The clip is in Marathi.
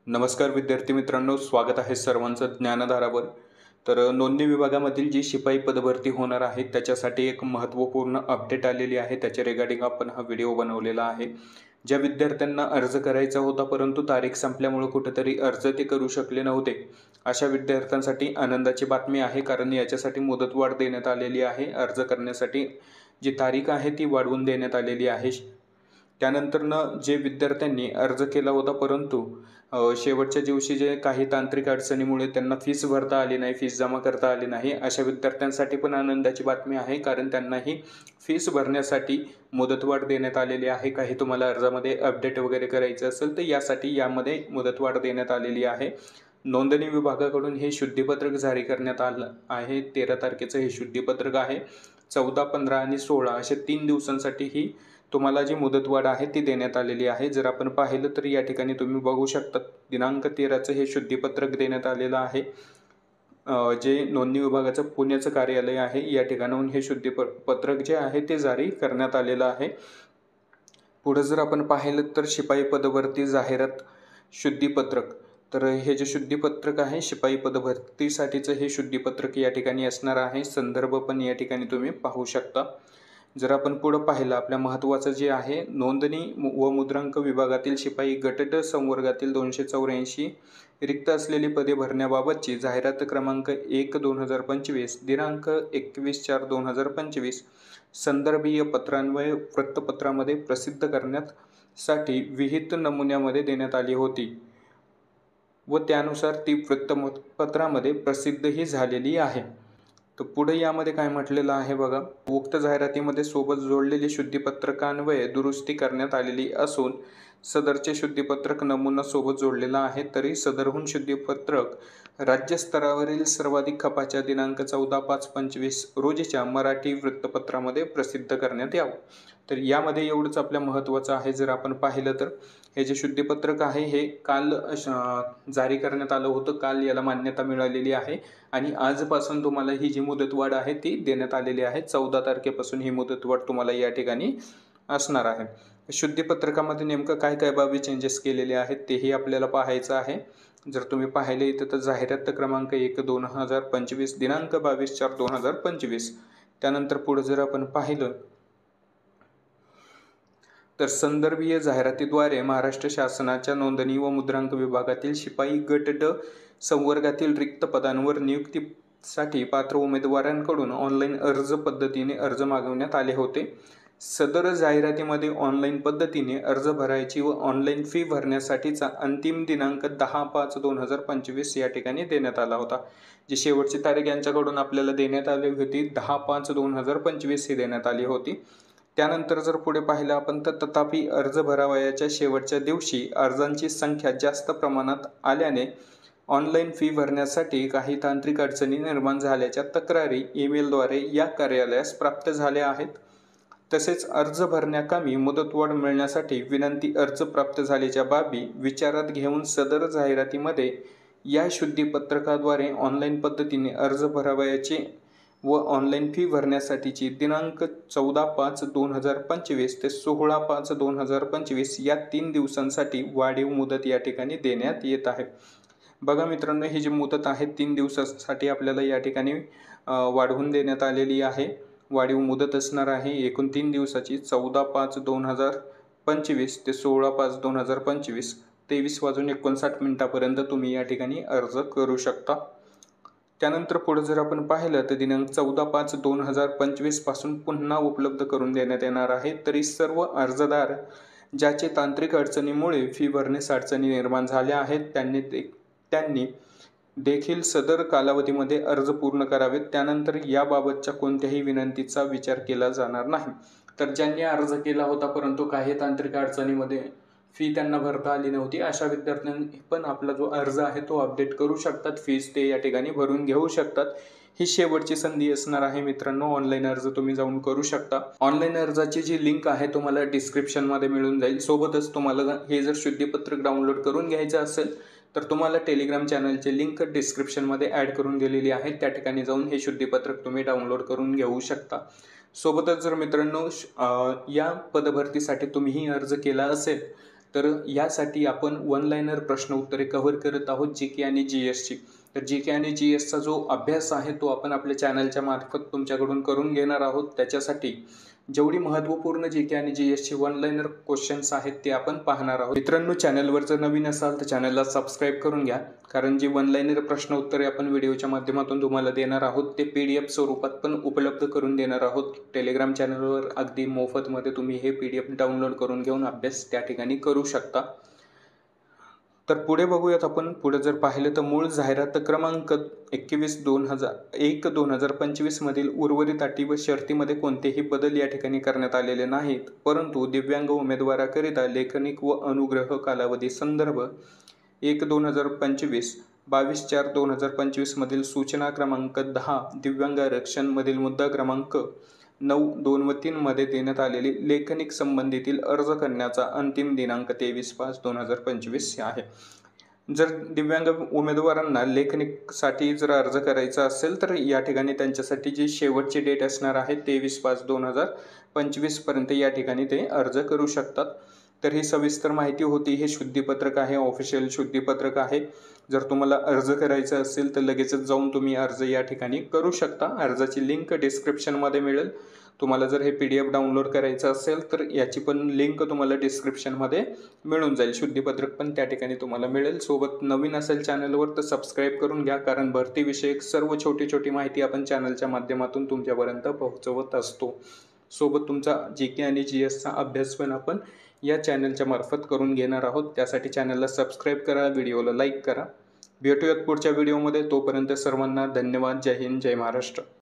नमस्कार विद्यार्थी मित्रांनो, स्वागत आहे सर्वांचं ज्ञानधारावर. नोंदणी विभागामधील जी शिपाई पदभरती होणार आहे त्याच्यासाठी एक महत्त्वपूर्ण अपडेट आलेली आहे. त्याच्या रिगार्डिंग आपण हा व्हिडिओ बनवलेला आहे. ज्या विद्यार्थ्यांना अर्ज करायचा होता परंतु तारीख संपल्यामुळे कुठेतरी अर्ज ते करू शकले नव्हते, अशा विद्यार्थ्यांसाठी आनंदाची बातमी आहे. कारण याच्यासाठी मुदतवाढ देण्यात आलेली आहे. अर्ज करण्यासाठी जी तारीख आहे ती वाढवून देण्यात आलेली आहे. त्यानंतरनं जे विद्यार्थ्यांनी अर्ज केला होता परंतु शेवटच्या दिवशी जे काही तांत्रिक अडचणीमुळे त्यांना फीस भरता आली नाही, फीस जमा करता आली नाही, अशा विद्यार्थ्यांसाठी पण आनंदाची बातमी आहे. कारण त्यांनाही फीस भरण्यासाठी मुदतवाढ देण्यात आलेली आहे. काही तुम्हाला अर्जामध्ये अपडेट वगैरे करायचं असेल तर यामध्ये मुदतवाढ देण्यात आलेली आहे. नोंदणी विभागाकडून हे शुद्धीपत्रक जारी करण्यात आलं आहे. 13 तारखेचं हे शुद्धीपत्रक आहे. 14, 15 आणि 16 अशा 3 दिवसांसाठी ही तुम्हाला जी मुदतवाढ आहे ती देण्यात आलेली आहे. जर आपण पाहिलं तर या ठिकाणी तुम्ही बघू शकता दिनांक 13चं हे शुद्धीपत्रक देण्यात आलेलं आहे. जे नोंदणी विभागाचं पुण्याचं कार्यालय आहे या ठिकाणाहून हे शुद्धीपत्रक जे आहे ते जारी करण्यात आलेलं आहे. पुढे जर आपण पाहिलं तर शिपाई पदभरती जाहिरात शुद्धीपत्रक, तर हे जे शुद्धीपत्रक आहे शिपाई पदभरतीसाठीचं हे शुद्धीपत्रक या ठिकाणी असणार आहे. संदर्भ पण या ठिकाणी तुम्ही पाहू शकता. जर आपण पुढं पाहिलं आपल्या महत्त्वाचं जे आहे नोंदणी व मुद्रांक विभागातील शिपाई गट ड संवर्गातील 284 रिक्त असलेली पदे भरण्याबाबतची जाहिरात क्रमांक 1/2025 दिनांक 21/4/2025 संदर्भीय पत्रान्वये वृत्तपत्रामध्ये प्रसिद्ध करण्यासाठी विहित नमुन्यामध्ये देण्यात आली होती व त्यानुसार ती वृत्तपत्रामध्ये प्रसिद्धही झालेली आहे. तर पुढे यामध्ये काय म्हटलेलं आहे बघा. उक्त जाहिरातीमध्ये सोबत जोडलेली शुद्धीपत्रकान्वये दुरुस्ती करण्यात आलेली असून सदरचे शुद्धीपत्रक नमुना सोबत जोडलेला आहे. तरी सदरहून शुद्धीपत्रक राज्यस्तरावरील सर्वाधिक खपाच्या दिनांक 14/5/25 रोजीच्या मराठी वृत्तपत्रामध्ये प्रसिद्ध करण्यात यावं. तर यामध्ये एवढंच आपल्या महत्त्वाचं आहे. जर आपण पाहिलं तर हे जे शुद्धीपत्रक आहे हे काल जारी करण्यात आलं होतं. काल याला मान्यता मिळालेली आहे आणि आजपासून तुम्हाला ही जी मुदतवाढ आहे ती देण्यात आलेली आहे. 14 तारखेपासून ही मुदतवाढ तुम्हाला या ठिकाणी असणार आहे. शुद्धीपत्रकामध्ये नेमकं काय काय बाबी चेंजेस केलेले आहेत तेही आपल्याला पाहायचं आहे. जर तुम्ही पाहिले इथं तर जाहिरात क्रमांक 1/2025 दिनांक 22/4/2025. त्यानंतर पुढे जर आपण पाहिलं तर संदर्भीय जाहिरातीद्वारे महाराष्ट्र शासनाच्या नोंदणी व मुद्रांक विभागातील शिपाई गट ड संवर्गातील रिक्त पदांवर नियुक्तीसाठी पात्र उमेदवारांकडून ऑनलाईन अर्ज पद्धतीने अर्ज मागवण्यात आले होते. सदर जाहिरातीमध्ये ऑनलाईन पद्धतीने अर्ज भरायची व ऑनलाईन फी भरण्यासाठीचा अंतिम दिनांक 10/5/2025 या ठिकाणी देण्यात आला होता. जी शेवटची तारीख यांच्याकडून आपल्याला देण्यात आली होती 10/5/2025 ही देण्यात आली होती. त्यानंतर जर पुढे पाहिलं आपण तर तथापि अर्ज भरावयाच्या शेवटच्या दिवशी अर्जांची संख्या जास्त प्रमाणात आल्याने ऑनलाईन फी भरण्यासाठी काही तांत्रिक अडचणी निर्माण झाल्याच्या तक्रारी ईमेलद्वारे या कार्यालयास प्राप्त झाल्या आहेत. तसेच अर्ज भरण्याकामी मुदतवाढ मिळण्यासाठी विनंती अर्ज प्राप्त झाल्याच्या बाबी विचारात घेऊन सदर जाहिरातीमध्ये या शुद्धीपत्रकाद्वारे ऑनलाईन पद्धतीने अर्ज भरावयाचे व ऑनलाईन फी भरण्यासाठीची दिनांक 14/5/2025 ते 16/5/2025 या 3 दिवसांसाठी वाढीव मुदत या ठिकाणी देण्यात येत आहे. बघा मित्रांनो, ही जी मुदत आहे 3 दिवसासाठी आपल्याला या ठिकाणी वाढवून देण्यात आलेली आहे. वाढीव मुदत असणार आहे एकूण 3 दिवसाची 14/5/2025 ते 16/5/2025 23:59 तुम्ही या ठिकाणी अर्ज करू शकता. त्यानंतर पुढे जर आपण पाहिलं तर दिनांक 14/5/2025 पासून पुन्हा उपलब्ध करून देण्यात येणार आहे. तरी सर्व अर्जदार ज्याचे तांत्रिक अडचणीमुळे फी भरण्यास अडचणी निर्माण झाल्या आहेत त्यांनी देखील सदर कालावधीमध्ये अर्ज पूर्ण करावेत. त्यानंतर याबाबतच्या कोणत्याही विनंतीचा विचार केला जाणार नाही. तर ज्यांनी अर्ज केला होता परंतु काही तांत्रिक अडचणीमध्ये फी त्यांना भरता आली नव्हती, अशा विद्यार्थ्यांनी पण आपला जो अर्ज आहे तो अपडेट करू शकतात. फीस ते या ठिकाणी भरून घेऊ शकतात. ही शेवटची संधी असणार आहे मित्रांनो. ऑनलाईन अर्ज तुम्ही जाऊन करू शकता. ऑनलाईन अर्जाची जी लिंक आहे तुम्हाला डिस्क्रिप्शनमध्ये मिळून जाईल. सोबतच तुम्हाला हे जर शुद्धीपत्रक डाउनलोड करून घ्यायचं असेल तर तुम्हाला टेलिग्राम चॅनलची लिंक डिस्क्रिप्शनमध्ये ॲड करून दिलेली आहे. त्या ठिकाणी जाऊन हे शुद्धीपत्रक तुम्ही डाउनलोड करून घेऊ शकता. सोबतच जर मित्रांनो या पदभरतीसाठी तुम्हीही अर्ज केला असेल तर यासाठी आपण वन लाइनर प्रश्न उत्तरे कव्हर करत आहोत जी.के. आणि जी.एसची. तर जी.के. आणि जी.एसचा जो अभ्यास आहे तो आपण आपल्या चॅनलच्या मार्फत तुमच्याकडून करून घेणार आहोत. त्याच्यासाठी जेवढी महत्त्वपूर्ण जी.के. आणि जी.एसची वन लाइनर क्वेश्चन्स आहेत ते आपण पाहणार आहोत. मित्रांनो, चॅनलवर जर नवीन असाल तर चॅनलला सबस्क्राईब करून घ्या, कारण जी वन लाइनर प्रश्न उत्तरे आपण व्हिडिओच्या माध्यमातून तुम्हाला देणार आहोत ते PDF स्वरूपात पण उपलब्ध करून देणार आहोत. टेलिग्राम चॅनलवर अगदी मोफतमध्ये तुम्ही हे PDF डाउनलोड करून घेऊन अभ्यास त्या ठिकाणी करू शकता. तर पुढे बघूयात आपण. पुढे जर पाहिलं तर मूळ जाहिरात क्रमांक 21/1/2025 मधील उर्वरित अटी व शर्तीमध्ये कोणतेही बदल या ठिकाणी करण्यात आलेले नाहीत, परंतु दिव्यांग उमेदवाराकरिता लेखनिक व अनुग्रह कालावधी संदर्भ 1/2025 22/4/2025 मधील सूचना क्रमांक 10 दिव्यांग आरक्षण मधील मुद्दा क्रमांक 9, 2 व 3 मध्ये देण्यात आलेली लेखनिक संबंधीतील अर्ज करण्याचा अंतिम दिनांक 23/5/2025 आहे. जर दिव्यांग उमेदवारांना लेखनिकसाठी जर अर्ज करायचा असेल तर या ठिकाणी त्यांच्यासाठी जी शेवटची डेट असणार आहे 23/5/2025 पर्यंत या ठिकाणी ते अर्ज करू शकतात. तर ही सविस्तर माहिती होती. हे शुद्धीपत्रक आहे, ऑफिशियल शुद्धीपत्रक आहे. जर तुम्हाला अर्ज करायचा असेल तर लगेचच जाऊन तुम्ही अर्ज या ठिकाणी करू शकता. अर्जाची लिंक डिस्क्रिप्शनमध्ये मिळेल. तुम्हाला जर हे PDF डाउनलोड करायचं असेल तर याची पण लिंक तुम्हाला डिस्क्रिप्शनमध्ये मिळून जाईल. शुद्धीपत्रक पण त्या ठिकाणी तुम्हाला मिळेल. सोबत नवीन असेल चॅनलवर तर सबस्क्राईब करून घ्या, कारण भरतीविषयक सर्व छोटी माहिती आपण चॅनलच्या माध्यमातून तुमच्यापर्यंत पोहोचवत असतो. सोबत तुमचा जी.के. आणि जी.एसचा अभ्यास पण आपण या चॅनलच्या मार्फत करून घेणार आहोत. त्यासाठी चॅनलला सबस्क्राईब करा, व्हिडिओला लाईक करा. भेटूयात पुढच्या व्हिडिओमध्ये. तोपर्यंत सर्वांना धन्यवाद. जय हिंद, जय महाराष्ट्र.